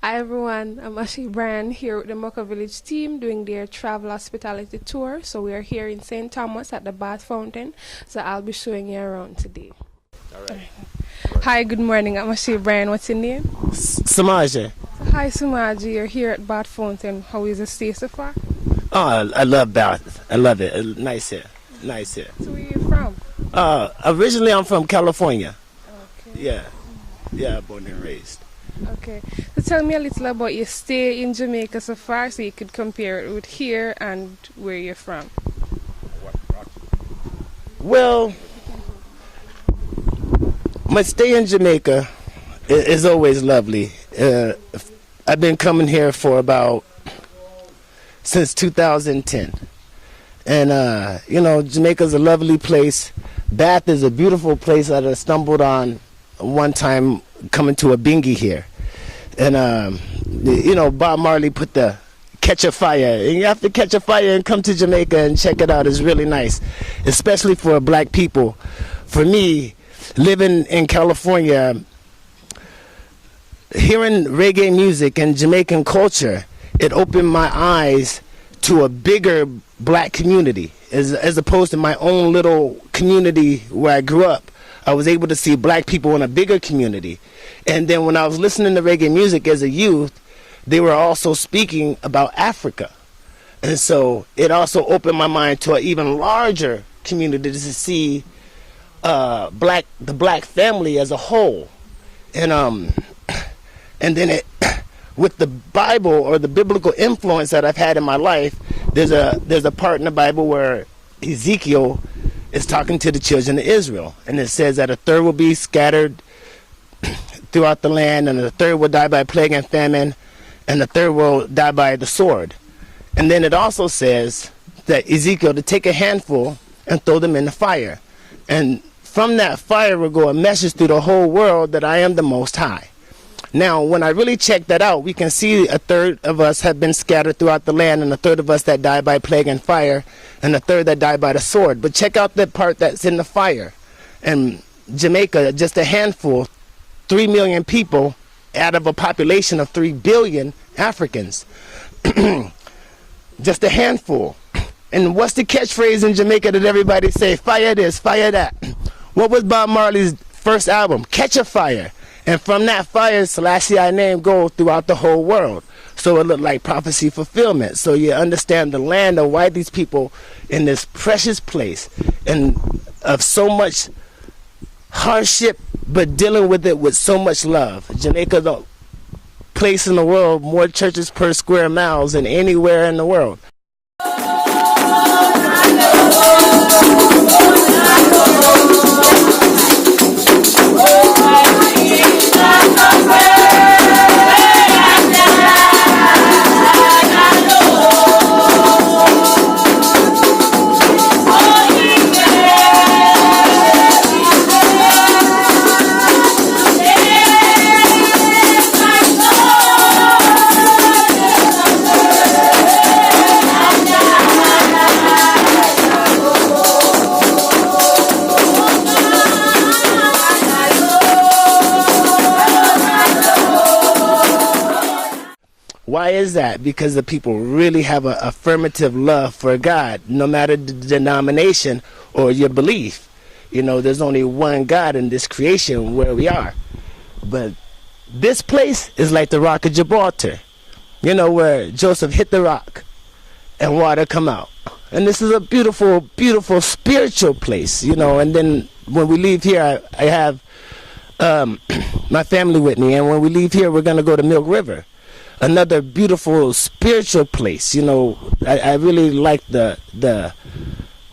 Hi everyone, I'm Ashi Bryan here with the Mocha Village team doing their travel hospitality tour. So we are here in St. Thomas at the Bath Fountain. So I'll be showing you around today. All right. Hi, good morning. I'm Ashi Bryan. What's your name? Samaje. Hi Sumaji, you're here at Bath Fountain. How is the stay so far? Oh, I love Bath. I love it. Nice here. Nice here. So where are you from? Originally I'm from California. Okay. Yeah, born and raised. Okay. So tell me a little about your stay in Jamaica so far so you could compare it with here and where you're from. Well, my stay in Jamaica is always lovely. I've been coming here for since 2010. And, Jamaica's a lovely place. Bath is a beautiful place that I stumbled on one time coming to Nyahbinghi here. And, Bob Marley put the catch a fire. And you have to catch a fire and come to Jamaica and check it out. It's really nice, especially for black people. For me, living in California, hearing reggae music and Jamaican culture, it opened my eyes to a bigger black community as opposed to my own little community where I grew up. I was able to see black people in a bigger community. And then when I was listening to reggae music as a youth, they were also speaking about Africa. And so it also opened my mind to an even larger community to see the black family as a whole. And then with the Bible or the biblical influence that I've had in my life, there's a part in the Bible where Ezekiel is talking to the children of Israel, and it says that a third will be scattered throughout the land, and a third will die by plague and famine, and the third will die by the sword. And then it also says that Ezekiel to take a handful and throw them in the fire, and from that fire will go a message through the whole world that I am the Most High. Now, when I really check that out, we can see a third of us have been scattered throughout the land, and a third of us that died by plague and fire, and a third that died by the sword. But check out the part that's in the fire. And Jamaica, just a handful, 3 million people out of a population of 3 billion Africans. Just a handful. And what's the catchphrase in Jamaica that everybody say? Fire this, fire that. What was Bob Marley's first album? Catch a Fire. And from that fire, Selassie name go throughout the whole world. So it looked like prophecy fulfillment. So you understand the land of why these people in this precious place and of so much hardship, but dealing with it with so much love. Jamaica, the place in the world, more churches per square miles than anywhere in the world. Why is that? Because the people really have an affirmative love for God, no matter the denomination or your belief. There's only one God in this creation where we are. But this place is like the Rock of Gibraltar, where Joseph hit the rock and water come out. And this is a beautiful, beautiful spiritual place, And then when we leave here, I have my family with me. And when we leave here, we're going to go to Milk River. Another beautiful spiritual place. I really like the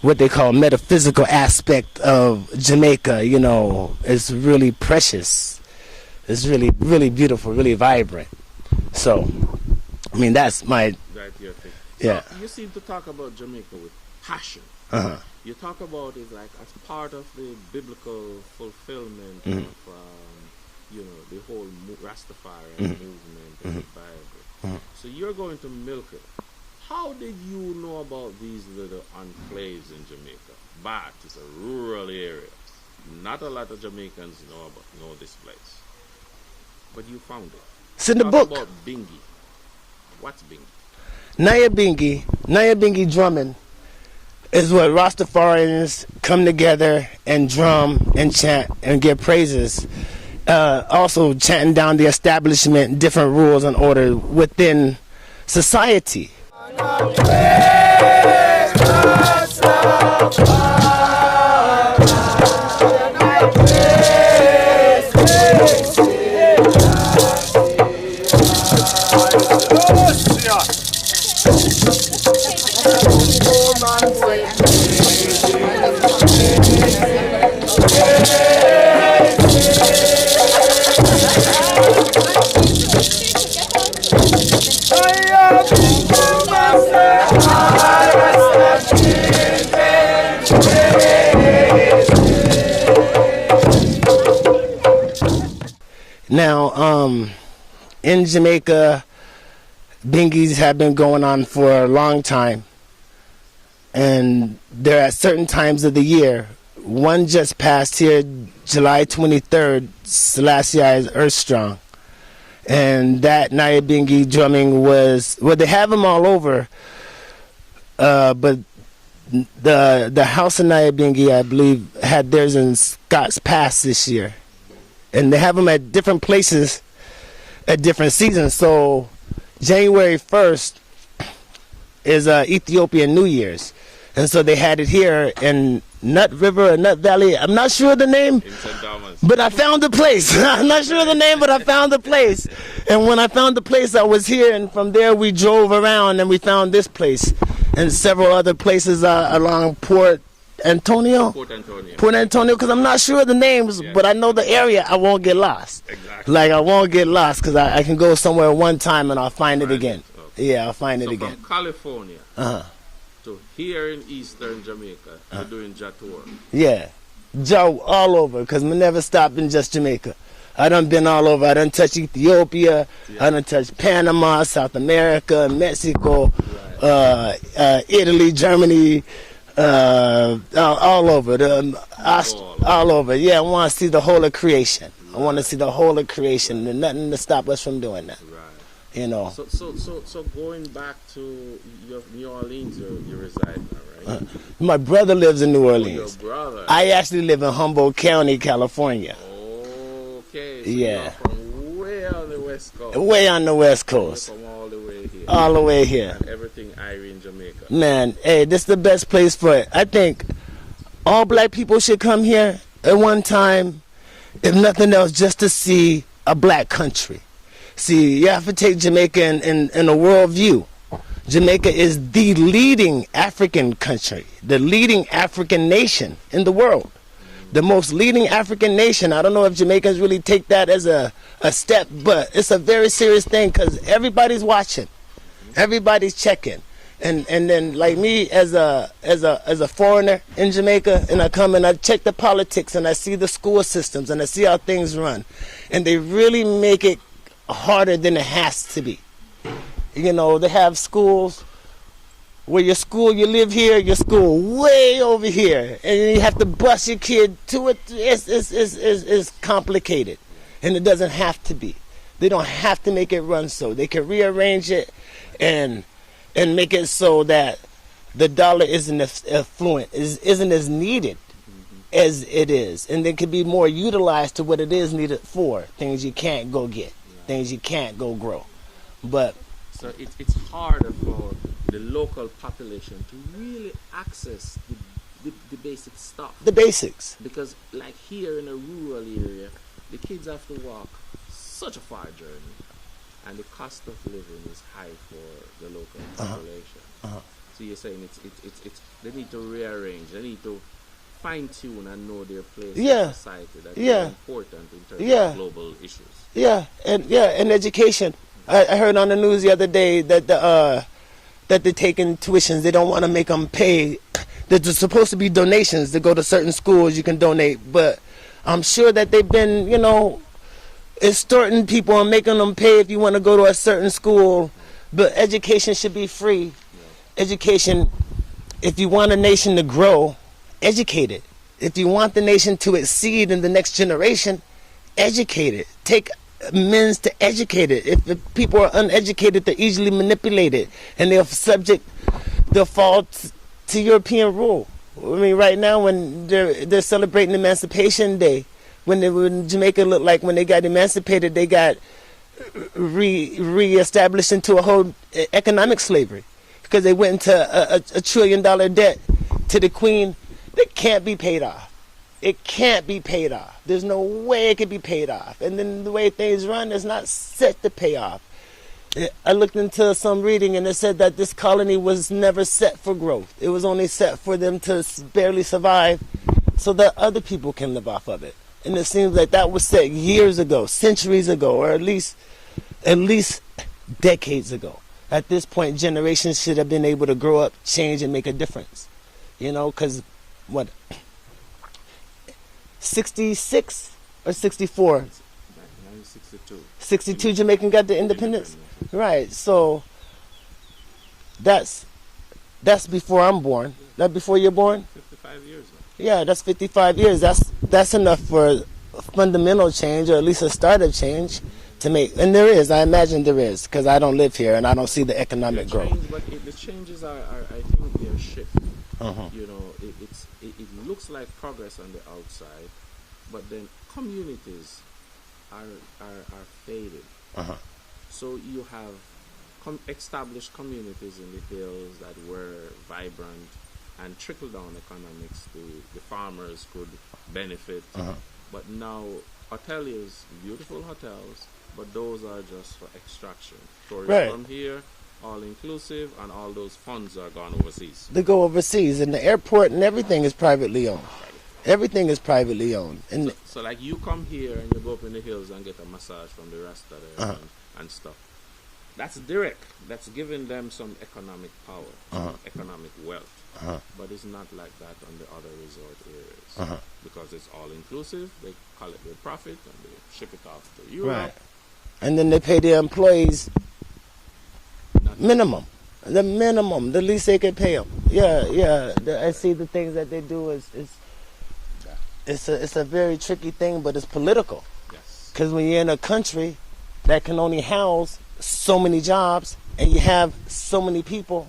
what they call metaphysical aspect of Jamaica. It's really precious. It's really, really beautiful, really vibrant. So, that's my... That's your thing. Yeah. So you seem to talk about Jamaica with passion. Uh-huh. You talk about it like as part of the biblical fulfillment Mm-hmm. of the whole Rastafari movement in the Bible. Mm-hmm. So you're going to milk it. How did you know about these little enclaves in Jamaica? Bath is a rural area. Not a lot of Jamaicans know this place. But you found it. It's in the Talk book. about Bingi. What's Bingi? Nyahbinghi drumming is what Rastafarians come together and drum and chant and give praises. Also chanting down the establishment, different rules and order within society. Now, in Jamaica, bingies have been going on for a long time, and they're at certain times of the year. One just passed here, July 23rd, Selassie is Earth Strong, and that Nyahbinghi drumming was, well, they have them all over, but the House of Nyahbinghi, I believe, had theirs in Scott's Pass this year. And they have them at different places at different seasons. So January 1st is Ethiopian New Year's. And so they had it here in Nut River or Nut Valley. I'm not sure the name, but I found the place. I'm not sure the name, but I found the place. And when I found the place, I was here. And from there, we drove around and we found this place and several other places along Port Antonio, because I'm not sure the names, but I know the area. I won't get lost. Exactly. Like I won't get lost because I can go somewhere one time and I'll find it again. Okay. Yeah, I'll find it again. From California to here in Eastern Jamaica, you're doing Ja tour. Yeah, Ja all over because we never stopped in just Jamaica. I done been all over. I done touched Ethiopia. I done touched Panama, South America, Mexico, Italy, Germany. All over all over. Yeah, I want to see the whole of creation. I want to see the whole of creation. There's nothing to stop us from doing that. Right. You know. So going back to New Orleans, you reside now, right? My brother lives in New Orleans. Your brother. I actually live in Humboldt County, California. Okay. So yeah. You're from way on the West Coast. Way on the West Coast. From all the way here. All the way here. And everything Irie in Jamaica. Man, hey, this is the best place for it. I think all black people should come here at one time, if nothing else, just to see a black country. See, you have to take Jamaica in a world view. Jamaica is the leading African country, the leading African nation in the world. The most leading African nation. I don't know if Jamaicans really take that as a step, but it's a very serious thing because everybody's watching. Everybody's checking. And then like me as a foreigner in Jamaica, and I come and I check the politics and I see the school systems and I see how things run. And they really make it harder than it has to be. You know, they have schools where your school, you live here, your school way over here, and you have to bus your kid to it. It's complicated, and it doesn't have to be. They don't have to make it run so. They can rearrange it and make it so that the dollar isn't as affluent, isn't as needed as it is, and it can be more utilized to what it is needed for. Things you can't go get, things you can't go grow. But so it's harder for the local population to really access the basic stuff. The basics. Because like here in a rural area, the kids have to walk such a far journey, and the cost of living is high for the local population. So you're saying it's they need to rearrange, they need to fine tune and know their place in society. That's very important in terms of global issues. And education. I heard on the news the other day that that they're taking tuitions. They don't want to make them pay. There's supposed to be donations to go to certain schools. You can donate, but I'm sure that they've been, extorting people and making them pay if you want to go to a certain school. But education should be free. Education, if you want a nation to grow, educate it. If you want the nation to exceed in the next generation, educate it. Take means to educate it. If the people are uneducated, they're easily manipulated, and they'll fall to European rule. I mean, right now when they're celebrating Emancipation Day, when Jamaica looked like when they got emancipated, they got re-established into a whole economic slavery because they went into a $1 trillion debt to the Queen that can't be paid off. It can't be paid off. There's no way it can be paid off. And then the way things run is not set to pay off. I looked into some reading and it said that this colony was never set for growth. It was only set for them to barely survive so that other people can live off of it. And it seems like that was set years ago, centuries ago, or at least decades ago. At this point, generations should have been able to grow up, change, and make a difference. You know, because what? 66 or 64? 1962. 62 Jamaican got the independence? Right, so that's before I'm born. That before you're born? 55 years now. Yeah, that's 55 years. That's enough for a fundamental change, or at least a start of change to make. And there is, I imagine there is, because I don't live here and I don't see the economic growth. But the changes are, I think, they're shifting. You know, it looks like progress on the outside, but then communities are faded. So you have established communities in the hills that were vibrant, and trickle-down economics to the farmers could benefit. But now hoteliers, beautiful hotels, but those are just for extraction. Tourists from here, all-inclusive, and all those funds are gone overseas. They go overseas, and the airport and everything is privately owned. Everything is privately owned. And so like you come here and you go up in the hills and get a massage from the Rasta there and stuff. That's direct. That's giving them some economic power, some economic wealth. But it's not like that on the other resort areas. Because it's all-inclusive. They collect their profit and they ship it off to Europe. right. And then they pay their employees minimum. The minimum. The least they could pay them. Yeah. I see the things that they do it's a very tricky thing, but it's political. Yes. Because when you're in a country that can only house so many jobs and you have so many people,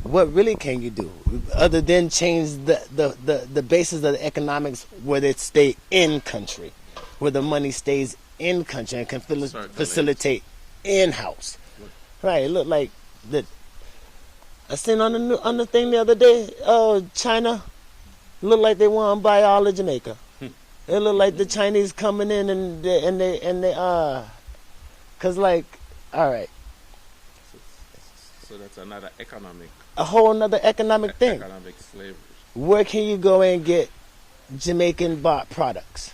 what really can you do other than change the basis of the economics where they stay in country, where the money stays in country and can facilitate in-house? Right. It looked like that. I seen on the thing the other day. Oh, China looked like they want to buy all of Jamaica. It looked like the Chinese coming in and they cause like, all right. So that's another economic. A whole another economic thing. Economic slavery. Where can you go and get Jamaican bought products?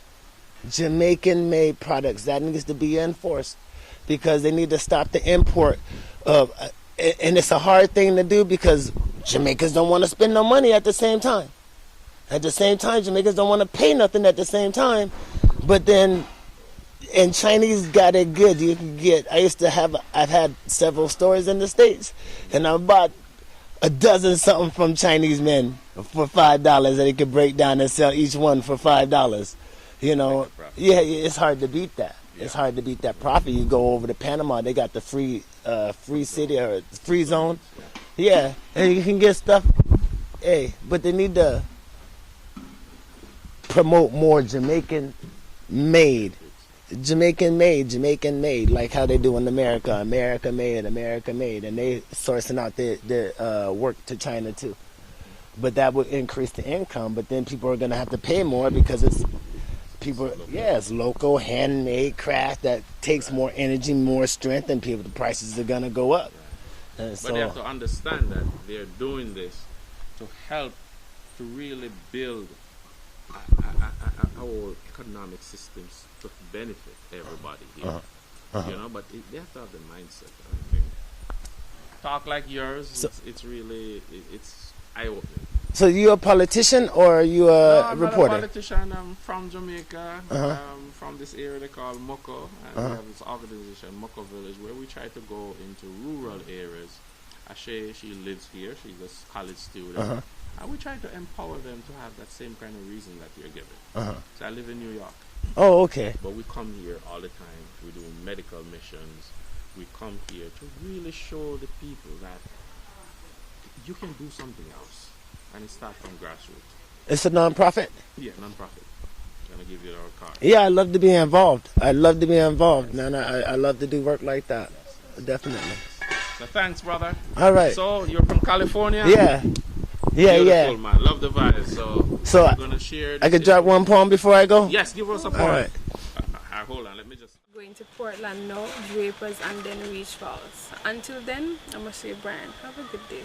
Jamaican made products. That needs to be enforced because they need to stop the import of, and it's a hard thing to do because Jamaicans don't want to spend no money at the same time. At the same time, Jamaicans don't want to pay nothing at the same time. But then, and Chinese got it good. You can get, I've had several stores in the States, and I bought a dozen something from Chinese men for $5 that they could break down and sell each one for $5. You know, yeah, it's hard to beat that. Yeah. It's hard to beat that profit. You go over to Panama, they got the free city or free zone. Yeah, and you can get stuff. Hey, but they need to promote more Jamaican made, like how they do in America. America made, and they sourcing out their work to China too. But that would increase the income. But then people are going to have to pay more because it's local, handmade craft that takes more energy, more strength, and the prices are going to go up. But they have to understand that they're doing this to help to really build our economic systems to benefit everybody here. You know, but they have to have the mindset. I think. Talk like yours. So, it's really it's eye-opening. So you a politician or are you a reporter? I'm not a politician. I'm from Jamaica. From this area they call Mocho, and we have this organization, Mocho Village, where we try to go into rural areas. Ashe, she lives here. She's a college student. And we try to empower them to have that same kind of reason that you're giving. So I live in New York. Oh, okay. But we come here all the time. We do medical missions. We come here to really show the people that you can do something else, and it starts from grassroots. It's a non-profit? Yeah, non-profit. Gonna give you our card. Yeah, I love to be involved. I love to be involved, man. I love to do work like that. Definitely. So thanks, brother. All right. So you're from California? Yeah. Yeah, Beautiful, man. Love the vibes. So I'm gonna share. I could drop one poem before I go? Yes, give us a poem. All right. Hold on, let me just. Going to Portland now, Drapers, and then Reach Falls. Until then, I'm gonna say, Brian, have a good day.